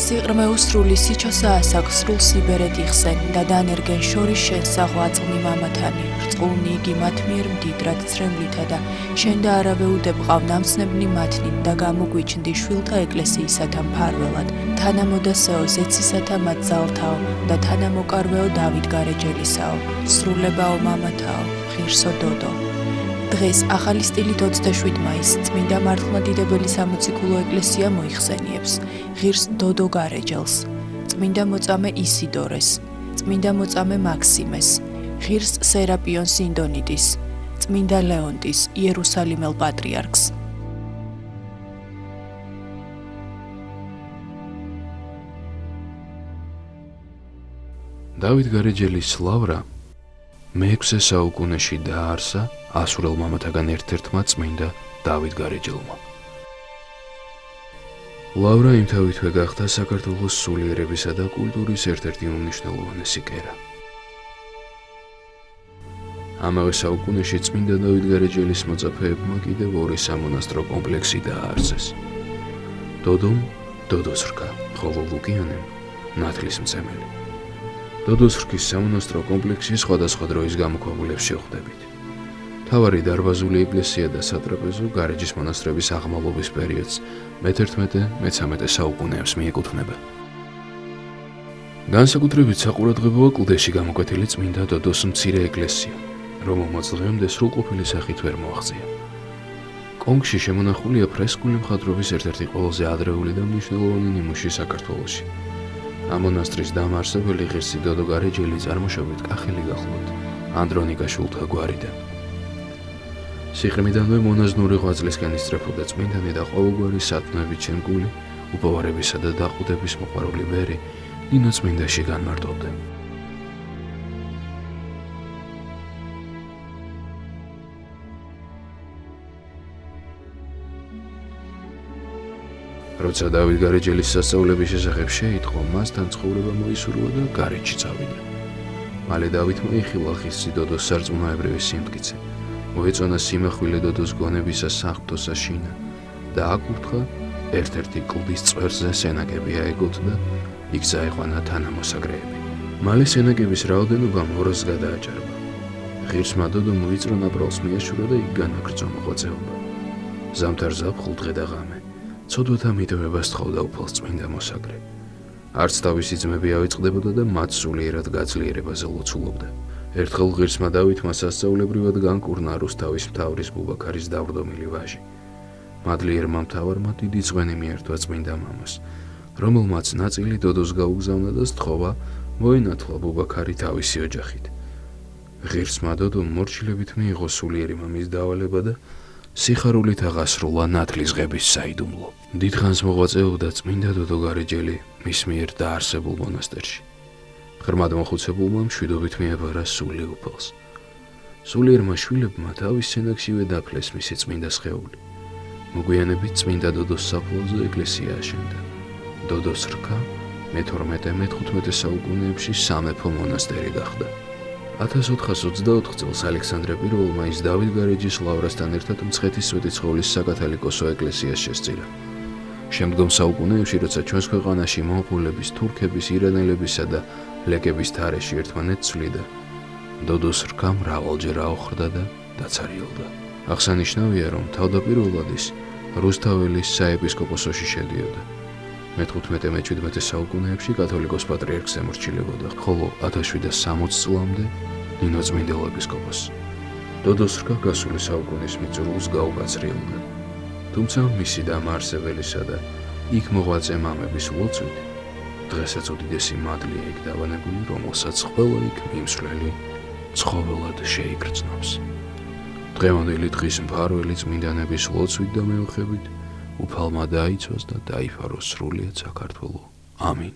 სიყრმე უსრული სიჩოსა ასაკ სრულ სიბერეთ იხსენ და დანერგენ შორის შენ საღვაწლნი მამათანი რწყულნი იგი მათ მიერ მდიდრად ცრემლითა და შენ და არავე უდებ ყავ ნამცნებნი მათნი და გამოგვიჩნდი შვილთა ეკლესიისათა მფარველად თანამოდა სეო ზეცისათა მათ ძალთაო და თანამოკარვეო დავით გარეჯელისაო სრულებაო მამათაო ღირსო დოდო დღეს ახალი სტილით 27 მაისს წმინდა მართლმადიდებელი სამოციქულო ეკლესია მოიხსენიებს ღირს დოდო გარეჯელს, წმინდა მოწამე ისიდორეს, წმინდა მოწამე მაქსიმეს, ღირს სერაპიონ სინდონიტის, წმინდა ლეონტის, იერუსალიმელ პატრიარქს. დავით გარეჯელის ლავრა მე-6 საუკუნეში დააარსა ასურელ მამათაგან ერთ-ერთმა წმინდა დავით გარეჯელმა. ლავრა იმთავითვე გახდა საქართველოს სულიერებისა და კულტურის ერთ-ერთი უმნიშვნელოვანესი კერა. ამავე საუკუნეში წმინდა დავით გარეჯელის მოწაფეებმა კიდევ ორი სამონასტრო კომპლექსი დააარსეს. დოდომ დოდოსრკა, ხოლო ლუკიანემ ნათლისმცემელი. დოდოსრკის სამონასტრო კომპლექსი სხვადასხვა დროის გამოქვაბულებს შევხვდებით. მთავარი დარბაზული ეკლესია და სატრაპეზო გარეჯის მონასტრების აღმავლობის პერიოდს მე-11-13 საუკუნეებს მიეკუთვნება. განსაკუთრებით საყურადღებოა კლდეში გამოკვეთილი წმინდა დოდოს მცირე ეკლესია, რომელმაც დღემდე სრულყოფილი სახით ვერ მოაღწია. კონქში შემონახულია ფრესკული მხატვრობის ერთ-ერთი ყველაზე ადრეული და მნიშვნელოვანი ნიმუში საქართველოში. ამ მონასტრის დამაარსებელი ღირსი დოდო გარეჯელი წარმოშობით კახელი გახლდათ ანდრონიკა შულთა გვარიდან. სიყრმიდანვე მონაზვნური ღვაწლისკენ ისწრებოდა წმინდანი და ყოველგვარი სათნოებით შენგული, უპოვარებისა და დაყუდების მოყვარული ბერი ნინო წმინდაში განმარტოვდა. როცა დავით გარეჯელის სასწაულების შესახებ შეიტყო, მასთან ცხოვრება მოისურვა და გარეჯში წავიდა. მალე დავითმა იხილა ღირსი დოდოს სარწმუნოებრივი სიმტკიცე. მოეწონა სიმახვილე დოდოს გონებისა საღვთო საშინა და აკურთხა ერთ-ერთი კლდის წვერზე სენაკები აეგოთ და იქ წაეყვანა თანამოსაგრეები. მალე სენაკების რაოდენობა 200-ს გადააჭარბა. ღირსმა დოდომ ვიწრო ნაპრალს მიაშურა და იქ განაგრძო მოღვაწეობა. ზამთარ ზაფხულ დღე და ღამე ცოდვათა მიტევებას თხოვდა უფალს წმინდა მოსაგრე. არც თავისი ძმები ავიწყდებოდა და მათ სულიერად გაძლიერებაზე ლოცულობდა. ერთხელ ღირსმა დავითმა სასწაულებრივად განკურნა რუსთავის მთავრის ბუბაქარის დავრდომილი ვაჟი. მადლიერმა მთავარმა დიდი წვენი მიერთვა წმინდა მამას, რომელმაც ნაწილი დოდოს გაუგზავნა და სთხოვა მოენათლა ბუბაქარი თავისი ოჯახით. ღირსმა დოდომ მორჩილებით მიიღო სულიერი მამის დავალება და სიხარულით აღასრულა ნათლისღების საიდუმლო. დიდხანს მოღვაწეობდა წმინდა დოდო გარეჯელი მის მიერ დაარსებულ მონასტერში. ღრმად მოხუცებულმა მშვიდობით მიაბარა სული უფალს. სულიერმა შვილებმა თავის სენაკშივე დაფლეს მისი წმინდა სხეული. მოგვიანებით წმინდა დოდოს საფლავზე ეკლესია აშენდა. დოდოს რქა მე-12-მე-15 საუკუნეებში სამეფო მონასტერი გახდა. 1424 წელს ალექსანდრე პირველმა ის დავით გარეჯის ლავრასთან ერთად მცხეთის სვეტიცხოვლის საკათალიკოსო ეკლესიას შესწირა. შემდგომ საუკუნეებში, როცა ჩვენს ქვეყანაში მონღოლების, თურქების, ირანელებისა და ლეკების თარეში ერთმანეთს ცვლიდა, დოდოს რქა მრავალჯერ აოხრდა და დაცარიელდა. აღსანიშნავია, რომ თავდაპირველად ის რუსთაველის საეპისკოპოსოში შედიოდა. მე-15-მე-17 საუკუნეებში კათოლიკოს პატრიარქს ემორჩილებოდა, ხოლო 1760 წლამდე ნინოწმინდელ ეპისკოპოსს. დოდოს რქა გასული საუკუნის მიწურულს გაუკაცრიელდა. თუმცა მისი დამაარსებელისა და იქ მოღვაწე მამების ლოცვით დღესაც უდიდესი მადლია იქ დავანებული, რომელსაც ყველა იქ მიმსვლელი ცხოველად შეიგრძნობს. დღევანდელი დღის მფარველი წმინდანების ლოცვით და მეოხებით უფალმა დაიცვას და დაიფაროს სრულიად საქართველო. ამინ.